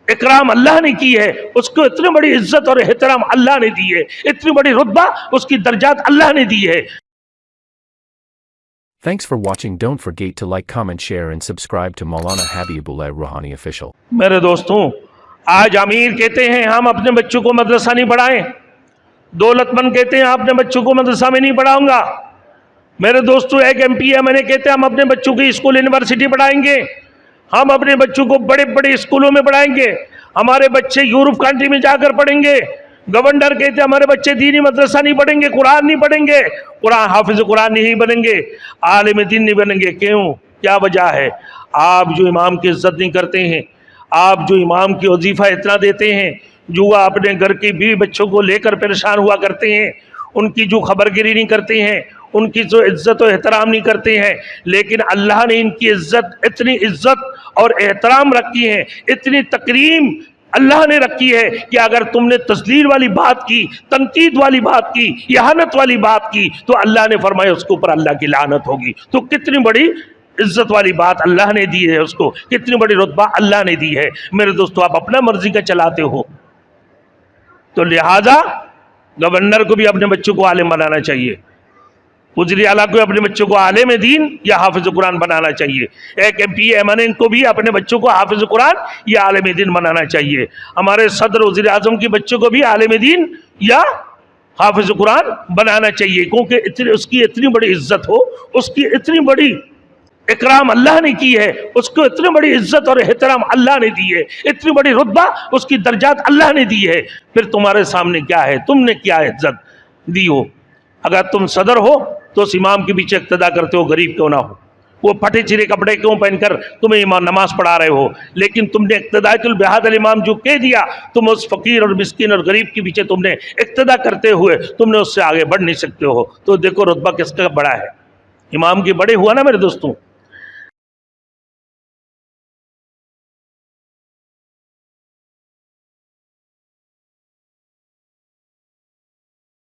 اکرام اللہ نے کی ہے، اس کو اتنی بڑی عزت اور احترام اللہ نے دی ہے، اتنی بڑی رتبہ اس کی درجات اللہ نے دی ہے۔ Thanks for watching. Don't forget to like, comment, share and subscribe to Maulana Habibullah Ruhani Official. میرے دوستوں، آج امیر کہتے ہیں ہم اپنے بچوں کو مدرسہ نہیں پڑھائیں، دولت مند کہتے ہیں اپنے بچوں کو مدرسہ میں نہیں پڑھاؤں گا۔ میرے دوستوں، ایک ایم پی ایم این اے کہتے ہیں ہم اپنے بچوں کی اسکول یونیورسٹی پڑھائیں گے، ہم اپنے بچوں کو بڑے بڑے اسکولوں میں پڑھائیں گے، ہمارے بچے یورپ کنٹری میں جا کر پڑھیں گے۔ گورنر کہتے ہیں ہمارے بچے دینی مدرسہ نہیں پڑھیں گے، قرآن نہیں پڑھیں گے، قرآن حافظ قرآن نہیں بنیں گے، عالم دین نہیں بنیں گے۔ کیوں؟ کیا وجہ ہے؟ آپ جو امام کی عزت نہیں کرتے ہیں، آپ جو امام کی وظیفہ اتنا دیتے ہیں، جو اپنے گھر کی بیوی بچوں کو لے کر پریشان ہوا کرتے ہیں، ان کی جو خبر گیری نہیں کرتے ہیں، ان کی جو عزت و احترام نہیں کرتے ہیں، لیکن اللہ نے ان کی اتنی عزت اور احترام رکھی ہے، اتنی تکریم اللہ نے رکھی ہے کہ اگر تم نے تذلیل والی بات کی، تنقید والی بات کی، اہانت والی بات کی، تو اللہ نے فرمایا اس کے اوپر اللہ کی لعنت ہوگی۔ تو کتنی بڑی عزت والی بات اللہ نے دی ہے، اس کو کتنی بڑی رتبہ اللہ نے دی ہے۔ میرے دوستو، آپ اپنا مرضی کا چلاتے ہو، تو لہذا گورنر کو بھی اپنے بچوں کو عالم بنانا چاہیے، وزیر اعلیٰ کو اپنے بچوں کو عالم دین یا حافظ قرآن بنانا چاہیے، ایک ایم پی ایم این اے کو بھی اپنے بچوں کو حافظ قرآن یا عالم دین بنانا چاہیے، ہمارے صدر وزیر اعظم کے بچوں کو بھی عالم دین یا حافظ قرآن بنانا چاہیے، کیونکہ اس کی اتنی بڑی عزت ہو، اس کی اتنی بڑی اکرام اللہ نے کی ہے، اس کو اتنی بڑی عزت اور احترام اللہ نے دی ہے، اتنی بڑی رتبہ اس کی درجات اللہ نے دی ہے۔ پھر تمہارے سامنے کیا ہے؟ تم نے کیا عزت دی ہو؟ اگر تم صدر ہو تو اس امام کے پیچھے اقتدا کرتے ہو، غریب کیوں نہ ہو، وہ پھٹے چیرے کپڑے کیوں پہن کر تمہیں امام نماز پڑھا رہے ہو، لیکن تم نے اقتداء البہاد الامام جو کہہ دیا، تم اس فقیر اور مسکین اور غریب کے پیچھے تم نے اقتدا کرتے ہوئے تم نے اس سے آگے بڑھ نہیں سکتے ہو۔ تو دیکھو رتبہ کس کا بڑا ہے، امام کے بڑے ہوا نا میرے دوستوں۔